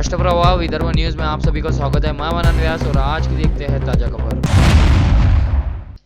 राष्ट्रप्रवाह Vidarbha news में आप सभी का स्वागत है। मैं मनन व्यास और आज की देखते हैं ताजा खबर।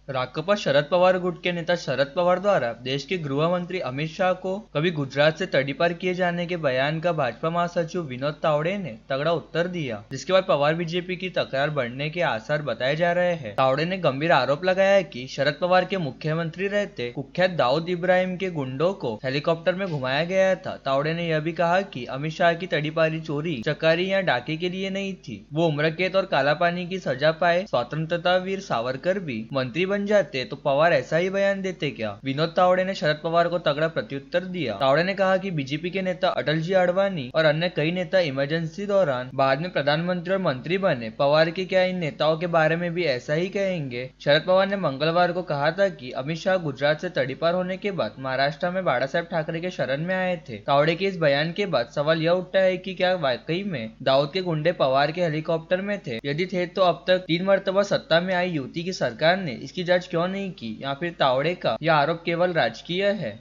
राकपा शरद पवार गुट के नेता शरद पवार द्वारा देश के गृह मंत्री अमित शाह को कभी गुजरात से तड़ीपार किए जाने के बयान का भाजपा महासचिव विनोद तावड़े ने तगड़ा उत्तर दिया, जिसके बाद पवार बीजेपी की तकरार बढ़ने के आसार बताए जा रहे हैं। तावड़े ने गंभीर आरोप लगाया कि शरद पवार के मुख्यमंत्री रहते कुख्यात दाऊद इब्राहिम के गुंडों को हेलीकॉप्टर में घुमाया गया था। तावड़े ने यह भी कहा कि अमित शाह की तड़ीपारी चोरी, चकारी या डाके के लिए नहीं थी। वो उम्रकैद और काला पानी की सजा पाए स्वतंत्रता वीर सावरकर भी मंत्री बन जाते तो पवार ऐसा ही बयान देते क्या? विनोद तावड़े ने शरद पवार को तगड़ा प्रत्युत्तर दिया। तावड़े ने कहा कि बीजेपी के नेता अटल जी आडवाणी और अन्य कई नेता इमरजेंसी दौरान बाद में प्रधानमंत्री और मंत्री बने। पवार के क्या इन नेताओं के बारे में भी ऐसा ही कहेंगे? शरद पवार ने मंगलवार को कहा था कि अमित शाह गुजरात से तड़ीपार होने के बाद महाराष्ट्र में बाला साहेब ठाकरे के शरण में आए थे। तावड़े के इस बयान के बाद सवाल यह उठता है कि क्या वाकई में दाऊद के गुंडे पवार के हेलीकॉप्टर में थे? यदि थे तो अब तक 3 मरतबा सत्ता में आई युति की सरकार ने इसकी जांच क्यों नहीं की? या फिर तावड़े का यह आरोप केवल राजकीय है?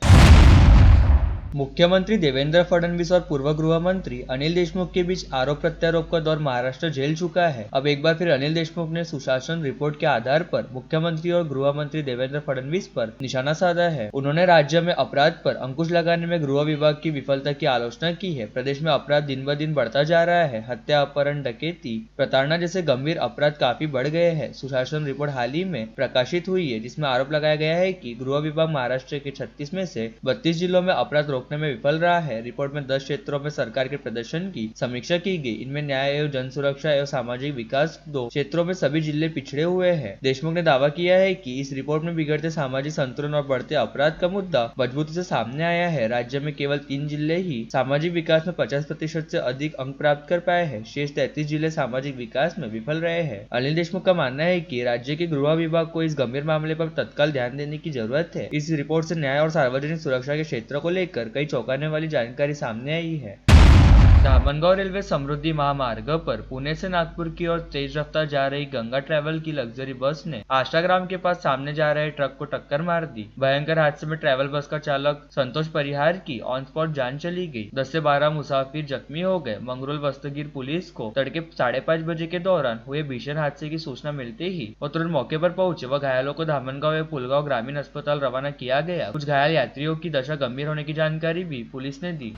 मुख्यमंत्री देवेंद्र फडणवीस और पूर्व गृह मंत्री अनिल देशमुख के बीच आरोप प्रत्यारोप का दौर महाराष्ट्र झेल चुका है। अब एक बार फिर अनिल देशमुख ने सुशासन रिपोर्ट के आधार पर मुख्यमंत्री और गृह मंत्री देवेंद्र फडणवीस पर निशाना साधा है। उन्होंने राज्य में अपराध पर अंकुश लगाने में गृह विभाग की विफलता की आलोचना की है। प्रदेश में अपराध दिन ब दिन बढ़ता जा रहा है। हत्या, अपहरण, डकैती, प्रताड़ना जैसे गंभीर अपराध काफी बढ़ गए हैं। सुशासन रिपोर्ट हाल ही में प्रकाशित हुई है, जिसमें आरोप लगाया गया है कि गृह विभाग महाराष्ट्र के 36 में से 32 जिलों में अपराध रोकने में विफल रहा है। रिपोर्ट में 10 क्षेत्रों में सरकार के प्रदर्शन की समीक्षा की गई। इनमें न्याय एवं जन सुरक्षा एवं सामाजिक विकास 2 क्षेत्रों में सभी जिले पिछड़े हुए हैं। देशमुख ने दावा किया है कि इस रिपोर्ट में बिगड़ते सामाजिक संतुलन और बढ़ते अपराध का मुद्दा मजबूती से सामने आया है। राज्य में केवल 3 जिले ही सामाजिक विकास में 50% से अधिक अंक प्राप्त कर पाए हैं। शेष 33 जिले सामाजिक विकास में विफल रहे हैं। अनिल देशमुख का मानना है कि राज्य के गृह विभाग को इस गंभीर मामले पर तत्काल ध्यान देने की जरूरत है। इस रिपोर्ट से न्याय और सार्वजनिक सुरक्षा के क्षेत्र को लेकर कई चौंकाने वाली जानकारी सामने आई है। धामनगांव रेलवे समृद्धि महामार्ग पर पुणे से नागपुर की ओर तेज रफ्तार जा रही गंगा ट्रैवल की लग्जरी बस ने आष्टाग्राम के पास सामने जा रहे ट्रक को टक्कर मार दी। भयंकर हादसे में ट्रैवल बस का चालक संतोष परिहार की ऑन स्पॉट जान चली गई। 10 से 12 मुसाफिर जख्मी हो गए। मंगरूल बस्तगीर पुलिस को तड़के 5:30 बजे के दौरान हुए भीषण हादसे की सूचना मिलते ही वो तुरंत मौके पर पहुंचे व घायलों को धामनगांव एवं पुलगांव ग्रामीण अस्पताल रवाना किया गया। कुछ घायल यात्रियों की दशा गंभीर होने की जानकारी भी पुलिस ने दी।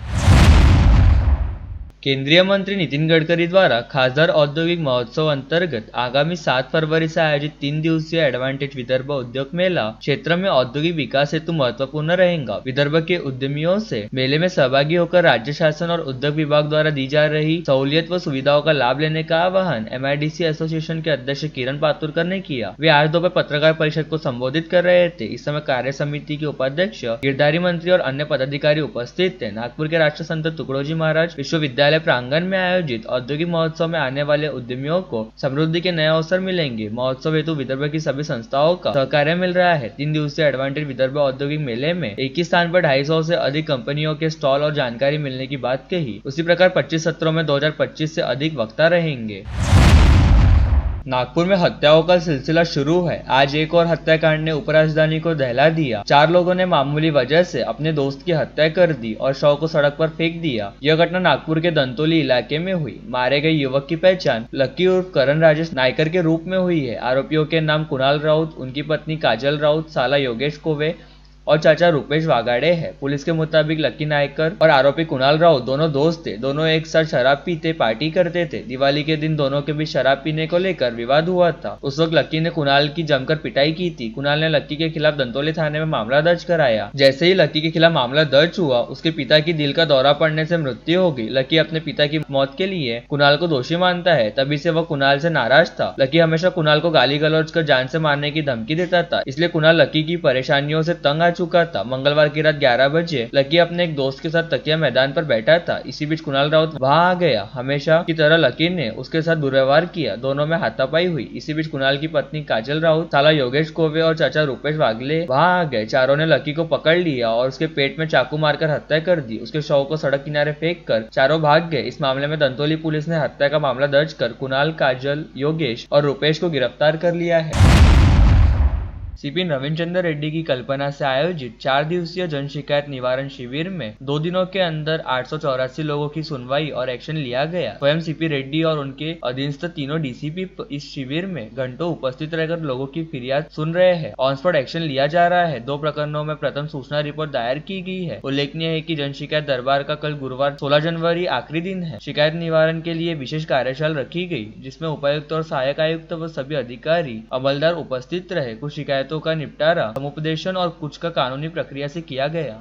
केंद्रीय मंत्री नितिन गडकरी द्वारा खासदार औद्योगिक महोत्सव अंतर्गत आगामी 7 फरवरी से आयोजित 3 दिवसीय एडवांटेज विदर्भ उद्योग मेला क्षेत्र में औद्योगिक विकास हेतु महत्वपूर्ण रहेगा। विदर्भ के उद्यमियों से मेले में सहभागी होकर राज्य शासन और उद्योग विभाग द्वारा दी जा रही सहूलियत व सुविधाओं का लाभ लेने का आह्वान MIDC एसोसिएशन के अध्यक्ष किरण पातुरकर ने किया। वे आज दोपहर पत्रकार परिषद को संबोधित कर रहे थे। इस समय कार्य समिति के उपाध्यक्ष, गिरधारी मंत्री और अन्य पदाधिकारी उपस्थित थे। नागपुर के राष्ट्र संत तुकडोजी महाराज विश्वविद्यालय प्रांगण में आयोजित औद्योगिक महोत्सव में आने वाले उद्यमियों को समृद्धि के नए अवसर मिलेंगे। महोत्सव हेतु विदर्भ की सभी संस्थाओं का सहकार्य मिल रहा है। 3 दिवसीय एडवांटेज विदर्भ औद्योगिक मेले में एक ही स्थान पर 250 से अधिक कंपनियों के स्टॉल और जानकारी मिलने की बात कही। उसी प्रकार 25 सत्रों में 2025 से अधिक वक्ता रहेंगे। नागपुर में हत्याओं का सिलसिला शुरू है। आज एक और हत्याकांड ने उपराजधानी को दहला दिया। 4 लोगों ने मामूली वजह से अपने दोस्त की हत्या कर दी और शव को सड़क पर फेंक दिया। यह घटना नागपुर के दंतोली इलाके में हुई। मारे गए युवक की पहचान लक्की उर्फ करण राजेश नायकर के रूप में हुई है। आरोपियों के नाम कुणाल राउत, उनकी पत्नी काजल राउत, साला योगेश कोवे और चाचा रुपेश वागाड़े है। पुलिस के मुताबिक लक्की नायकर और आरोपी कुणाल राउत दोनों दोस्त थे। दोनों एक साथ शराब पीते पार्टी करते थे। दिवाली के दिन दोनों के बीच शराब पीने को लेकर विवाद हुआ था। उस वक्त लक्की ने कुणाल की जमकर पिटाई की थी। कुणाल ने लक्की के खिलाफ दंतोली थाने में मामला दर्ज कराया। जैसे ही लक्की के खिलाफ मामला दर्ज हुआ, उसके पिता की दिल का दौरा पड़ने से मृत्यु हो गई। लक्की अपने पिता की मौत के लिए कुणाल को दोषी मानता है। तभी से वह कुणाल से नाराज था। लक्की हमेशा कुणाल को गाली गलौज कर जान से मारने की धमकी देता था। इसलिए कुणाल लक्की की परेशानियों से तंग आ चुका था। मंगलवार की रात 11 बजे लक्की अपने एक दोस्त के साथ तकिया मैदान पर बैठा था। इसी बीच कुणाल राउत वहां आ गया। हमेशा की तरह लक्की ने उसके साथ दुर्व्यवहार किया। दोनों में हाथापाई हुई। इसी बीच कुणाल की पत्नी काजल राउत, साला योगेश कोवे और चाचा रुपेश वागले वहां आ गए। चारों ने लक्की को पकड़ लिया और उसके पेट में चाकू मारकर हत्या कर दी। उसके शव को सड़क किनारे फेंक कर चारों भाग गए। इस मामले में दंतोली पुलिस ने हत्या का मामला दर्ज कर कुणाल, काजल, योगेश और रुपेश को गिरफ्तार कर लिया है। सीपी नवीन चंद्र रेड्डी की कल्पना से आयोजित 4 दिवसीय जन शिकायत निवारण शिविर में 2 दिनों के अंदर 884 लोगों की सुनवाई और एक्शन लिया गया। स्वयं सीपी रेड्डी और उनके अधीनस्थ तीनों डीसीपी इस शिविर में घंटों उपस्थित रहकर लोगों की फिरियाद सुन रहे हैं। ऑन स्पॉट एक्शन लिया जा रहा है। 2 प्रकरणों में प्रथम सूचना रिपोर्ट दायर की गई है। उल्लेखनीय है कि जन शिकायत दरबार का कल गुरुवार 16 जनवरी आखिरी दिन है। शिकायत निवारण के लिए विशेष कार्यशाला रखी गई, जिसमें उपायुक्त और सहायक आयुक्त व सभी अधिकारी अमलदार उपस्थित रहे। कुछ शिकायतों का निपटारा समुपदेशन और कुछ का कानूनी प्रक्रिया से किया गया।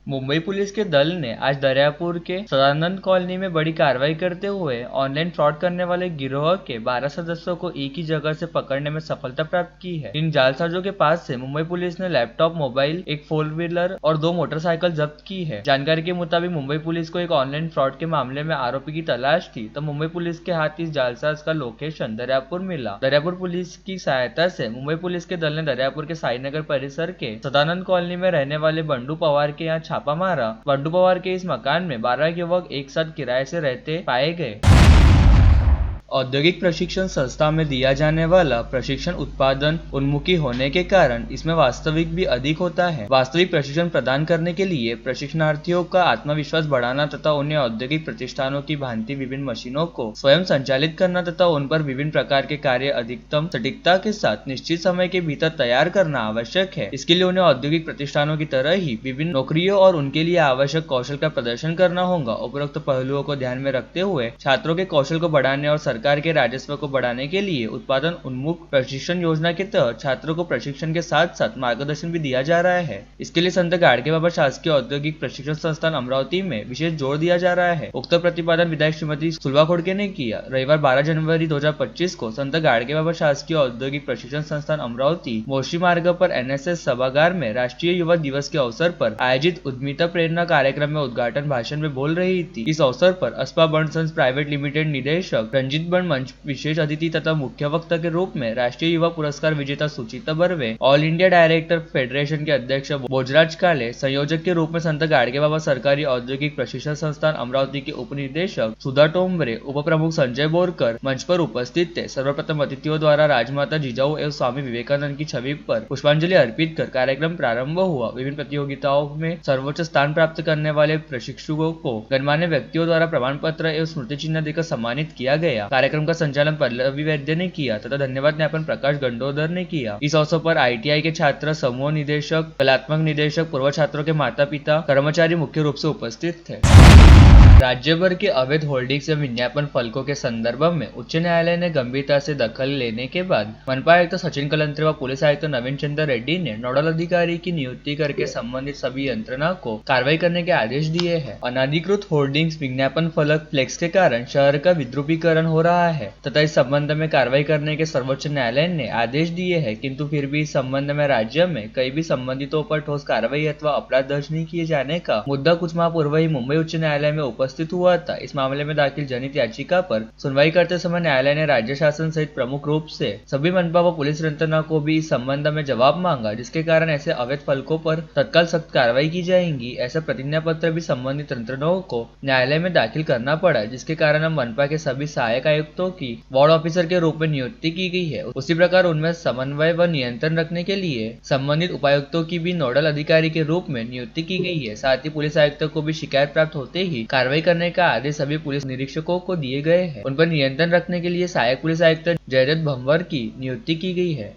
मुंबई पुलिस के दल ने आज दरियापुर के सदानंद कॉलोनी में बड़ी कार्रवाई करते हुए ऑनलाइन फ्रॉड करने वाले गिरोह के 12 सदस्यों को एक ही जगह से पकड़ने में सफलता प्राप्त की है। इन जालसाजों के पास से मुंबई पुलिस ने लैपटॉप, मोबाइल, एक 4-व्हीलर और 2 मोटरसाइकिल जब्त की है। जानकारी के मुताबिक मुंबई पुलिस को एक ऑनलाइन फ्रॉड के मामले में आरोपी की तलाश थी, तो मुंबई पुलिस के हाथ इस जालसाज का लोकेशन दरियापुर मिला। दरियापुर पुलिस की सहायता से मुंबई पुलिस के दल ने दरियापुर के साईनगर परिसर के सदानंद कॉलोनी में रहने वाले बंडू पवार के यहाँ छापा मारा। बंडू पवार के इस मकान में 12 युवक एक साथ किराए से रहते पाए गए। औद्योगिक प्रशिक्षण संस्था में दिया जाने वाला प्रशिक्षण उत्पादन उन्मुखी होने के कारण इसमें वास्तविक भी अधिक होता है। वास्तविक प्रशिक्षण प्रदान करने के लिए प्रशिक्षणार्थियों का आत्मविश्वास बढ़ाना तथा उन्हें औद्योगिक प्रतिष्ठानों की भांति विभिन्न मशीनों को स्वयं संचालित करना तथा उन पर विभिन्न प्रकार के कार्य अधिकतम सटीकता के साथ निश्चित समय के भीतर तैयार करना आवश्यक है। इसके लिए उन्हें औद्योगिक प्रतिष्ठानों की तरह ही विभिन्न नौकरियों और उनके लिए आवश्यक कौशल का प्रदर्शन करना होगा। उपरोक्त पहलुओं को ध्यान में रखते हुए छात्रों के कौशल को बढ़ाने और सरकार के राजस्व को बढ़ाने के लिए उत्पादन उन्मुख प्रशिक्षण योजना के तहत छात्रों को प्रशिक्षण के साथ साथ मार्गदर्शन भी दिया जा रहा है। इसके लिए संत गाडगे बाबा शासकीय औद्योगिक प्रशिक्षण संस्थान अमरावती में विशेष जोर दिया जा रहा है। उक्त प्रतिपादन विधायक श्रीमती सुलभा खोड़के ने किया। रविवार 12 जनवरी 2025 को संत गाडगे बाबा शासकीय औद्योगिक प्रशिक्षण संस्थान अमरावती मोशी मार्ग पर एनएसएस सभागार में राष्ट्रीय युवा दिवस के अवसर पर आयोजित उद्यमिता प्रेरणा कार्यक्रम में उद्घाटन भाषण में बोल रही थी। इस अवसर पर अस्पा बंड सन्स प्राइवेट लिमिटेड निदेशक रंजीत बंड मंच विशेष अतिथि तथा मुख्य वक्ता के रूप में राष्ट्रीय युवा पुरस्कार विजेता Suchita Barve, all India director federation के अध्यक्ष भोजराज काले, संयोजक के रूप में संत गाडगे बाबा सरकारी औद्योगिक प्रशिक्षण संस्थान अमरावती के उप निदेशक सुधा टोम्बरे, उप प्रमुख संजय बोरकर मंच पर उपस्थित थे। सर्वप्रथम अतिथियों द्वारा राजमाता जिजाऊ एवं स्वामी विवेकानंद की छवि पर पुष्पांजलि अर्पित कर कार्यक्रम प्रारंभ हुआ। विभिन्न प्रतियोगिताओं में सर्वोच्च स्थान प्राप्त करने वाले प्रशिक्षुओं को गणमान्य व्यक्तियों द्वारा प्रमाण पत्र एवं स्मृति चिन्ह देकर सम्मानित किया गया। कार्यक्रम का संचालन पल्लवी वैद्य ने किया तथा धन्यवाद ज्ञापन प्रकाश गंडोदर ने किया। इस अवसर पर आईटीआई के छात्र, समूह निदेशक, कलात्मक निदेशक, पूर्व छात्रों के माता पिता, कर्मचारी मुख्य रूप से उपस्थित थे। राज्य भर के अवैध होल्डिंग्स एवं विज्ञापन फलकों के संदर्भ में उच्च न्यायालय ने गंभीरता से दखल लेने के बाद मनपा आयुक्त सचिन कलंत्रे व पुलिस आयुक्त नवीन चंद्र रेड्डी ने नोडल अधिकारी की नियुक्ति करके संबंधित सभी यंत्रणा को कार्रवाई करने के आदेश दिए हैं। अनाधिकृत होर्डिंग्स, विज्ञापन फलक, फ्लेक्स के कारण शहर का विद्रुपीकरण हो रहा है तथा इस संबंध में कार्रवाई करने के सर्वोच्च न्यायालय ने आदेश दिए हैं, किंतु फिर भी इस संबंध में राज्य में कई भी संबंधितों पर ठोस कार्रवाई अथवा अपराध दर्ज नहीं किए जाने का मुद्दा कुछ माह पूर्व ही मुंबई उच्च न्यायालय में उपस्थित हुआ था। इस मामले में दाखिल जनहित याचिका पर सुनवाई करते समय न्यायालय ने राज्य शासन सहित प्रमुख रूप से सभी मनपा व पुलिस यंत्रणा को भी इस संबंध में जवाब मांगा, जिसके कारण ऐसे अवैध फलकों पर तत्काल सख्त कार्रवाई की जाएगी। ऐसा प्रतिज्ञा पत्र भी संबंधित यंत्रणाओं को न्यायालय में दाखिल करना पड़ा, जिसके कारण अब मनपा के सभी सहायक आयुक्तों की वार्ड ऑफिसर के रूप में नियुक्ति की गई है। उसी प्रकार उनमें समन्वय व नियंत्रण रखने के लिए संबंधित उपायुक्तों की भी नोडल अधिकारी के रूप में नियुक्ति की गई है। साथ ही पुलिस आयुक्तों को भी शिकायत प्राप्त होते ही कार्रवाई करने का आदेश सभी पुलिस निरीक्षकों को दिए गए हैं। उन पर नियंत्रण रखने के लिए सहायक पुलिस आयुक्त जयदत्त भंवर की नियुक्ति की गई है।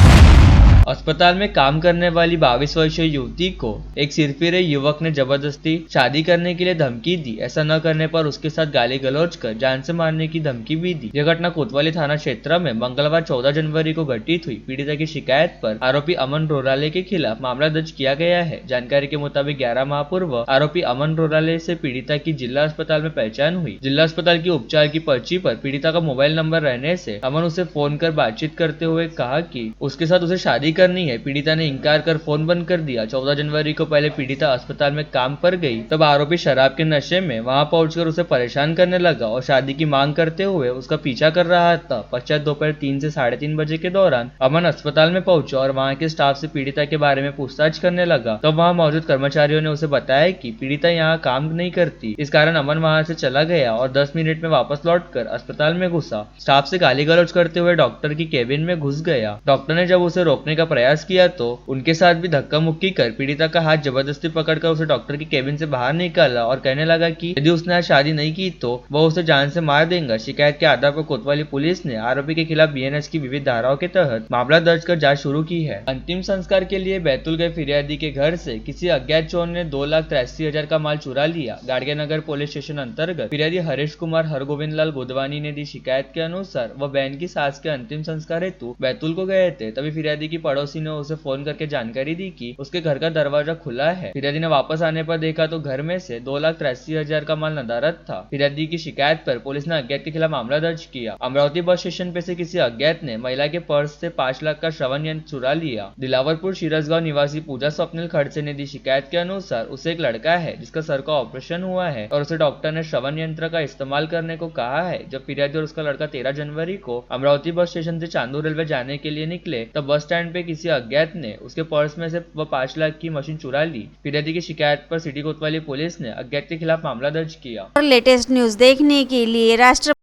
अस्पताल में काम करने वाली 22 वर्षीय युवती को एक सिरफिरे युवक ने जबरदस्ती शादी करने के लिए धमकी दी। ऐसा न करने पर उसके साथ गाली गलौज कर जान से मारने की धमकी भी दी। यह घटना कोतवाली थाना क्षेत्र में मंगलवार 14 जनवरी को घटित हुई। पीड़िता की शिकायत पर आरोपी अमन रोराले के खिलाफ मामला दर्ज किया गया है। जानकारी के मुताबिक 11 माह पूर्व आरोपी अमन रोराले से पीड़िता की जिला अस्पताल में पहचान हुई। जिला अस्पताल की उपचार की पर्ची पर पीड़िता का मोबाइल नंबर रहने से अमन उसे फोन कर बातचीत करते हुए कहा कि उसके साथ उसे शादी करनी है। पीड़िता ने इनकार कर फोन बंद कर दिया। 14 जनवरी को पहले पीड़िता अस्पताल में काम पर गई, तब आरोपी शराब के नशे में वहां पहुंचकर उसे परेशान करने लगा और शादी की मांग करते हुए उसका पीछा कर रहा था। पश्चात दोपहर 3 से 3:30 बजे के दौरान अमन अस्पताल में पहुंचा और वहां के स्टाफ से पीड़िता के बारे में पूछताछ करने लगा। तब वहां मौजूद कर्मचारियों ने उसे बताया कि पीड़िता यहाँ काम नहीं करती। इस कारण अमन वहां से चला गया और 10 मिनट में वापस लौटकर अस्पताल में घुसा। स्टाफ से गाली गलौज करते हुए डॉक्टर की केबिन में घुस गया। डॉक्टर ने जब उसे रोकने का प्रयास किया तो उनके साथ भी धक्का मुक्की कर पीड़िता का हाथ जबरदस्ती पकड़कर उसे डॉक्टर की केबिन से बाहर निकाला और कहने लगा कि यदि उसने आज शादी नहीं की तो वह उसे जान से मार देगा। शिकायत के आधार पर कोतवाली पुलिस ने आरोपी के खिलाफ बीएनएस की विविध धाराओं के तहत मामला दर्ज कर जांच शुरू की है। अंतिम संस्कार के लिए बैतूल गए फिरियादी के घर से किसी अज्ञात चोर ने 2,83,000 का माल चुरा लिया। गाड़गे नगर पुलिस स्टेशन अंतर्गत फिरियादी हरीश कुमार हरगोविंद लाल गोदवानी ने दी शिकायत के अनुसार वह बहन की सास के अंतिम संस्कार हेतु बैतूल को गए थे। तभी फिरियादी की पड़ोसी ने उसे फोन करके जानकारी दी कि उसके घर का दरवाजा खुला है। फिरियादी ने वापस आने पर देखा तो घर में से 2,83,000 का माल नदारद था। फिरियादी की शिकायत पर पुलिस ने अज्ञात के खिलाफ मामला दर्ज किया। अमरावती बस स्टेशन पे से किसी अज्ञात ने महिला के पर्स से 5 लाख का श्रवण यंत्र चुरा लिया। दिलावरपुर शिरसगांव निवासी पूजा स्वप्निल खड़से ने दी शिकायत के अनुसार उसे एक लड़का है जिसका सर का ऑपरेशन हुआ है और उसे डॉक्टर ने श्रवण यंत्र का इस्तेमाल करने को कहा है। जब फिरियादी और उसका लड़का 13 जनवरी को अमरावती बस स्टेशन से चांदू रेलवे जाने के लिए निकले तब बस स्टैंड पे किसी अज्ञात ने उसके पर्स में से 5 लाख की मशीन चुरा ली। फिरियादी की शिकायत पर सिटी कोतवाली पुलिस ने अज्ञात के खिलाफ मामला दर्ज किया। और लेटेस्ट न्यूज देखने के लिए राष्ट्र